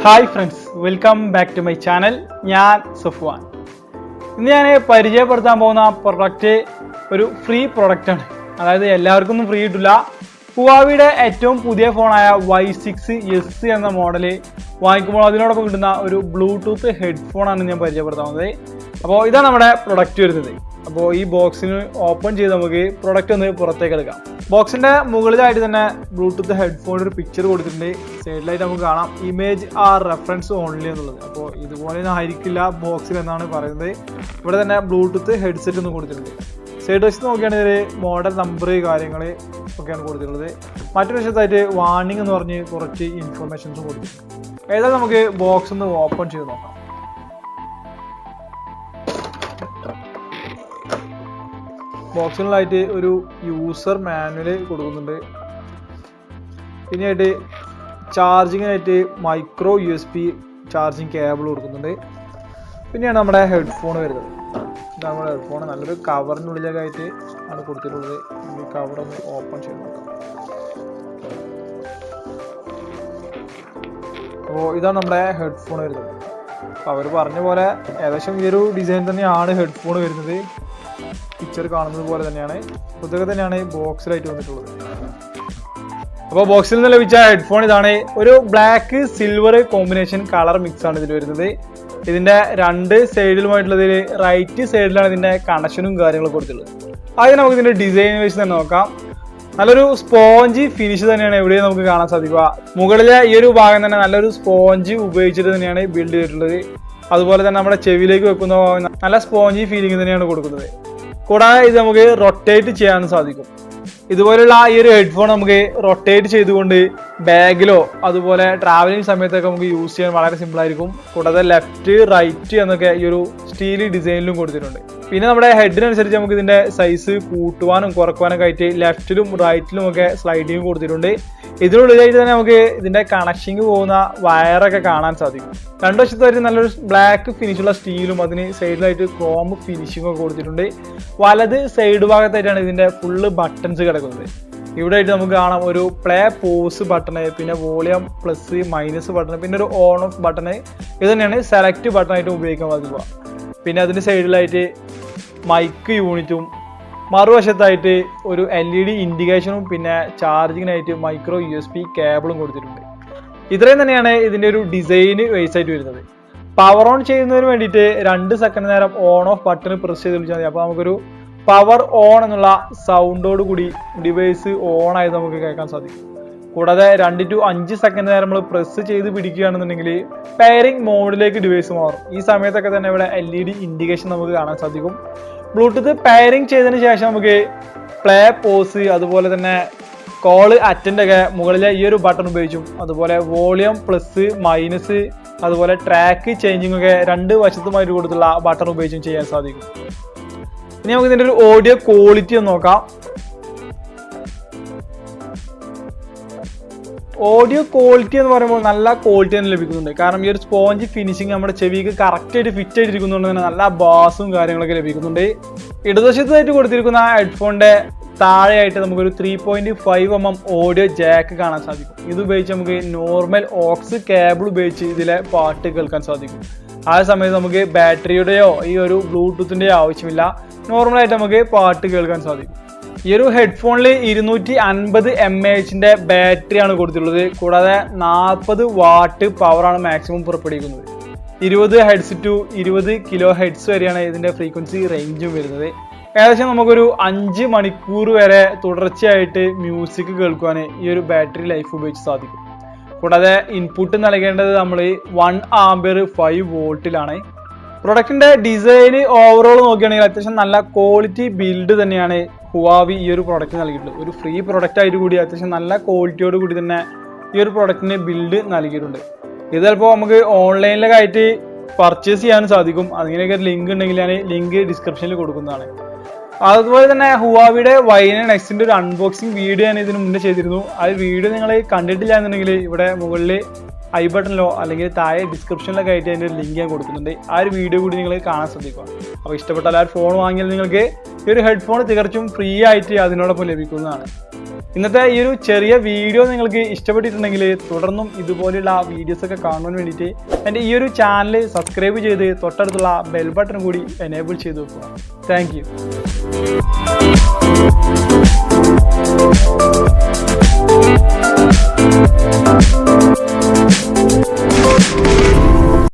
Hi friends, welcome back to my channel. ഞാൻ സഫ്വാൻ. ഇന്ന് ഞാൻ പരിചയപ്പെടുത്താൻ പോകുന്ന പ്രൊഡക്റ്റ് ഒരു ഫ്രീ പ്രൊഡക്റ്റാണ്. അതായത് എല്ലാവർക്കും ഒന്നും ഫ്രീ കിട്ടില്ല. ഹുവാവിയുടെ ഏറ്റവും പുതിയ ഫോണായ Y6S എന്ന മോഡൽ വാങ്ങിക്കുമ്പോൾ അതിനോടൊപ്പം കിട്ടുന്ന ഒരു ബ്ലൂടൂത്ത് ഹെഡ്ഫോണാണ് ഞാൻ പരിചയപ്പെടുത്താവുന്നത്. അപ്പോൾ ഇതാണ് നമ്മുടെ പ്രൊഡക്റ്റ് വരുന്നത്. അപ്പോൾ ഈ ബോക്സിന് ഓപ്പൺ ചെയ്ത് നമുക്ക് പ്രൊഡക്റ്റ് ഒന്ന് പുറത്തേക്ക് എടുക്കാം. ബോക്സിന്റെ മുകളിലായിട്ട് തന്നെ ബ്ലൂടൂത്ത് ഹെഡ്ഫോൺ ഒരു പിക്ചർ കൊടുത്തിട്ടുണ്ട്. സൈഡിലായിട്ട് നമുക്ക് കാണാം ഇമേജ് ആർ റെഫറൻസ് ഓൺലി എന്നുള്ളത്. അപ്പോൾ ഇതുപോലെ ആയിരിക്കില്ല ബോക്സിൽ എന്നാണ് പറയുന്നത്. ഇവിടെ തന്നെ ബ്ലൂടൂത്ത് ഹെഡ്സെറ്റ് ഒന്നും കൊടുത്തിട്ടുണ്ട്. സൈഡ് വശത്ത് നോക്കുകയാണെങ്കിൽ മോഡൽ നമ്പർ കാര്യങ്ങൾ ഒക്കെയാണ് കൊടുത്തിട്ടുള്ളത്. മറ്റൊരു വശത്തായിട്ട് വാർണിംഗ് എന്ന് പറഞ്ഞ് കുറച്ച് ഇൻഫർമേഷൻസും കൊടുത്തിട്ടുണ്ട്. ഏതായാലും നമുക്ക് ബോക്സ് ഒന്ന് ഓപ്പൺ ചെയ്ത് നോക്കാം. ബോക്സിലായിട്ട് ഒരു യൂസർ മാനുവൽ കൊടുക്കുന്നുണ്ട്. പിന്നെയായിട്ട് ചാർജിങ്ങിനായിട്ട് മൈക്രോ USB ചാർജിങ് കേബിൾ കൊടുക്കുന്നുണ്ട്. പിന്നെയാണ് നമ്മുടെ ഹെഡ്ഫോൺ വരുന്നത്. ഇതാണ് നമ്മുടെ ഹെഡ്ഫോൺ. നല്ലൊരു കവറിനുള്ളിലൊക്കെ ആയിട്ട് ആണ് കൊടുത്തിട്ടുള്ളത്. ഈ കവർ ഒന്ന് ഓപ്പൺ ചെയ്ത് നോക്കാം. അപ്പോൾ ഇതാണ് നമ്മുടെ ഹെഡ്ഫോൺ വരുന്നത്. അപ്പോൾ അവർ പറഞ്ഞ പോലെ ഏകദേശം ഈ ഒരു ഡിസൈൻ തന്നെയാണ് ഹെഡ്ഫോൺ വരുന്നത്. പിക്ചർ കാണുന്നത് പോലെ തന്നെയാണ്. ഇതൊക്കെ തന്നെയാണ് ബോക്സിലായിട്ട് വന്നിട്ടുള്ളത്. അപ്പോൾ ബോക്സിൽ നിന്ന് ലഭിച്ച ഹെഡ്ഫോൺ ഇതാണ്. ഒരു black silver combination colour mix ആണ് ഇതിൽ വരുന്നത്. ഇതിന്റെ രണ്ട് സൈഡിലുമായിട്ടുള്ളതിൽ റൈറ്റ് സൈഡിലാണ് ഇതിന്റെ കണക്ഷനും കാര്യങ്ങളും കൊടുത്തിട്ടുള്ളത്. ആദ്യം നമുക്ക് ഇതിന്റെ ഡിസൈൻ വെച്ച് തന്നെ നോക്കാം. നല്ലൊരു സ്പോഞ്ച് ഫിനിഷ് തന്നെയാണ് എവിടെ നമുക്ക് കാണാൻ സാധിക്കുക. മുകളിലെ ഈ ഒരു ഭാഗം തന്നെ നല്ലൊരു സ്പോഞ്ച് ഉപയോഗിച്ചിട്ട് തന്നെയാണ് ബിൽഡ് ചെയ്തിട്ടുള്ളത്. അതുപോലെ തന്നെ നമ്മുടെ ചെവിയിലേക്ക് വെക്കുന്ന നല്ല സ്പോഞ്ചി ഫീലിംഗ് തന്നെയാണ് കൊടുക്കുന്നത്. കൂടാതെ ഇത് നമുക്ക് റൊട്ടേറ്റ് ചെയ്യാനും സാധിക്കും. ഇതുപോലുള്ള ഈ ഒരു ഹെഡ്ഫോൺ നമുക്ക് റൊട്ടേറ്റ് ചെയ്തുകൊണ്ട് ബാഗിലോ അതുപോലെ ട്രാവലിംഗ് സമയത്തൊക്കെ നമുക്ക് യൂസ് ചെയ്യാൻ വളരെ സിമ്പിൾ ആയിരിക്കും. കൂടാതെ ലെഫ്റ്റ് റൈറ്റ് എന്നൊക്കെ ഈ ഒരു സ്റ്റീൽ ഡിസൈനിലും കൊടുത്തിട്ടുണ്ട്. പിന്നെ നമ്മുടെ ഹെഡിനനുസരിച്ച് നമുക്ക് ഇതിന്റെ സൈസ് കൂട്ടുവാനും കുറക്കുവാനൊക്കെ ആയിട്ട് ലെഫ്റ്റിലും റൈറ്റിലും ഒക്കെ സ്ലൈഡിങ് കൊടുത്തിട്ടുണ്ട്. ഇതിനുള്ളിലായിട്ട് തന്നെ നമുക്ക് ഇതിന്റെ കണക്ഷനിങ് പോകുന്ന വയറൊക്കെ കാണാൻ സാധിക്കും. രണ്ടു വശത്തായിട്ട് നല്ലൊരു ബ്ലാക്ക് ഫിനിഷുള്ള സ്റ്റീലും അതിന് സൈഡിലായിട്ട് ക്രോം ഫിനിഷിംഗ് ഒക്കെ കൊടുത്തിട്ടുണ്ട്. വലത് സൈഡ് ഭാഗത്തായിട്ടാണ് ഇതിന്റെ ഫുള്ള് ബട്ടൺസ് കിടക്കുന്നത്. ഇവിടെ ആയിട്ട് നമുക്ക് കാണാം ഒരു പ്ലേ പോസ് ബട്ടണ്, പിന്നെ വോളിയം പ്ലസ് മൈനസ് ബട്ടൺ, പിന്നെ ഒരു ഓൺ ഓഫ് ബട്ടണ്. ഇത് തന്നെയാണ് സെലക്ട് ബട്ടണായിട്ട് ഉപയോഗിക്കാൻ സാധിക്കുക. പിന്നെ അതിന്റെ സൈഡിലായിട്ട് മൈക്ക് യൂണിറ്റും മറുവശത്തായിട്ട് ഒരു LED ഇൻഡിക്കേഷനും പിന്നെ ചാർജിങ്ങിനായിട്ട് മൈക്രോ USB കേബിളും കൊടുത്തിട്ടുണ്ട്. ഇത്രയും തന്നെയാണ് ഇതിന്റെ ഒരു ഡിസൈന് വൈസ് ആയിട്ട് വരുന്നത്. പവർ ഓൺ ചെയ്യുന്നതിന് വേണ്ടിയിട്ട് 2 സെക്കൻഡ് നേരം ഓൺ ഓഫ് ബട്ടൺ പ്രസ് ചെയ്ത് വിളിച്ചാൽ മതി. അപ്പോൾ നമുക്കൊരു പവർ ഓൺ എന്നുള്ള സൗണ്ടോട് കൂടി ഡിവൈസ് ഓൺ ആയത് നമുക്ക് കേൾക്കാൻ സാധിക്കും. കൂടാതെ 2 to 5 സെക്കൻഡ് നേരം നമ്മൾ പ്രസ് ചെയ്ത് പിടിക്കുകയാണെന്നുണ്ടെങ്കിൽ പെയറിംഗ് മോഡിലേക്ക് ഡിവൈസ് മാറും. ഈ സമയത്തൊക്കെ തന്നെ ഇവിടെ LED ഇൻഡിക്കേഷൻ നമുക്ക് കാണാൻ സാധിക്കും. ബ്ലൂടൂത്ത് പെയറിംഗ് ചെയ്തതിന് ശേഷം നമുക്ക് പ്ലേ പോസ് അതുപോലെ തന്നെ കോള് അറ്റൻഡ് ഒക്കെ മുകളിലെ ഈ ഒരു ബട്ടൺ ഉപയോഗിച്ചും അതുപോലെ വോളിയം പ്ലസ് മൈനസ് അതുപോലെ ട്രാക്ക് ചേഞ്ചിങ് ഒക്കെ 2 വശത്തുമായിട്ട് കൊടുത്തുള്ള ബട്ടൺ ഉപയോഗിച്ചും ചെയ്യാൻ സാധിക്കും. ഇനി നമുക്ക് ഇതിന്റെ ഒരു ഓഡിയോ ക്വാളിറ്റി ഒന്ന് നോക്കാം. ഓഡിയോ ക്വാളിറ്റി എന്ന് പറയുമ്പോൾ നല്ല ക്വാളിറ്റി തന്നെ ലഭിക്കുന്നുണ്ട്. കാരണം ഈ ഒരു സ്പോഞ്ച് ഫിനിഷിങ് നമ്മുടെ ചെവിക്ക് കറക്റ്റ് ആയിട്ട് ഫിറ്റ് ആയിട്ടിരിക്കുന്നതുകൊണ്ട് തന്നെ നല്ല ബാസും കാര്യങ്ങളൊക്കെ ലഭിക്കുന്നുണ്ട്. ഇടതുവശത്തായിട്ട് കൊടുത്തിരിക്കുന്ന ഹെഡ്ഫോണിന്റെ താഴെയായിട്ട് നമുക്കൊരു 3.5 mm ഓഡിയോ ജാക്ക് കാണാൻ സാധിക്കും. ഇത് ഉപയോഗിച്ച് നമുക്ക് നോർമൽ ഓക്സ് കേബിൾ ഉപയോഗിച്ച് ഇതിലെ പാട്ട് കേൾക്കാൻ സാധിക്കും. ആ സമയത്ത് നമുക്ക് ബാറ്ററിയുടെയോ ഈ ഒരു ബ്ലൂടൂത്തിന്റെയോ ആവശ്യമില്ല. നോർമലായിട്ട് നമുക്ക് പാട്ട് കേൾക്കാൻ സാധിക്കും. ഈ ഒരു ഹെഡ്ഫോണിൽ 250 mAh ബാറ്ററിയാണ് കൊടുത്തിട്ടുള്ളത്. കൂടാതെ 40 വാട്ട് പവറാണ് മാക്സിമം പുറപ്പെടുവിക്കുന്നത്. 20 ഹെഡ്സ് ടു 20 kHz വരെയാണ് ഇതിന്റെ ഫ്രീക്വൻസി റേഞ്ചും വരുന്നത്. ഏകദേശം നമുക്കൊരു 5 മണിക്കൂർ വരെ തുടർച്ചയായിട്ട് മ്യൂസിക് കേൾക്കുവാൻ ഈ ഒരു ബാറ്ററി ലൈഫ് ഉപയോഗിച്ച് സാധിക്കും. കൂടാതെ ഇൻപുട്ട് നൽകേണ്ടത് നമ്മൾ 1 ആംപിയർ 5 വോൾട്ടിലാണ്. പ്രൊഡക്റ്റിന്റെ ഡിസൈൻ ഓവറോൾ നോക്കുകയാണെങ്കിൽ അത്യാവശ്യം നല്ല ക്വാളിറ്റി ബിൽഡ് തന്നെയാണ് ഹുവാവി ഈ ഒരു പ്രൊഡക്റ്റ് നൽകിയിട്ടുള്ളത്. ഒരു ഫ്രീ പ്രൊഡക്റ്റ് ആയിട്ട് കൂടി അത്യാവശ്യം നല്ല ക്വാളിറ്റിയോട് കൂടി തന്നെ ഈ ഒരു പ്രൊഡക്റ്റിന് ബിൽഡ് നൽകിയിട്ടുണ്ട്. ഇത് ചിലപ്പോൾ നമുക്ക് ഓൺലൈനിലൊക്കെ ആയിട്ട് പർച്ചേസ് ചെയ്യാനും സാധിക്കും. അതിനൊക്കെ ലിങ്ക് ഉണ്ടെങ്കിൽ ഞാൻ ലിങ്ക് ഡിസ്ക്രിപ്ഷനിൽ കൊടുക്കുന്നതാണ്. അതുപോലെ തന്നെ ഹുവാവിയുടെ Y9 Xന്റെ ഒരു അൺബോക്സിംഗ് വീഡിയോ ഞാൻ ഇതിന് മുന്നേ ചെയ്തിരുന്നു. ആ വീഡിയോ നിങ്ങൾ കണ്ടിട്ടില്ല എന്നുണ്ടെങ്കിൽ ഇവിടെ മുകളിൽ ഐ ബട്ടണിലോ അല്ലെങ്കിൽ താഴെ ഡിസ്ക്രിപ്ഷനിലൊക്കെ ആയിട്ട് അതിൻ്റെ ഒരു ലിങ്ക് ഞാൻ കൊടുക്കുന്നുണ്ട്. ആ ഒരു വീഡിയോ കൂടി നിങ്ങൾ കാണാൻ ശ്രദ്ധിക്കുക. അപ്പോൾ ഇഷ്ടപ്പെട്ടാൽ ആ ഒരു ഫോൺ വാങ്ങിയാൽ നിങ്ങൾക്ക് ഈ ഒരു ഹെഡ്ഫോൺ തികച്ചും ഫ്രീ ആയിട്ട് അതിനോടൊപ്പം ലഭിക്കുന്നതാണ്. ഇന്നത്തെ ഈ ഒരു ചെറിയ വീഡിയോ നിങ്ങൾക്ക് ഇഷ്ടപ്പെട്ടിട്ടുണ്ടെങ്കിൽ തുടർന്നും ഇതുപോലെയുള്ള വീഡിയോസൊക്കെ കാണുവാൻ വേണ്ടിയിട്ട് എൻ്റെ ഈ ഒരു ചാനൽ സബ്സ്ക്രൈബ് ചെയ്ത് തൊട്ടടുത്തുള്ള ബെൽ ബട്ടൺ കൂടി എനേബിൾ ചെയ്ത് വെക്കുക. Thank you.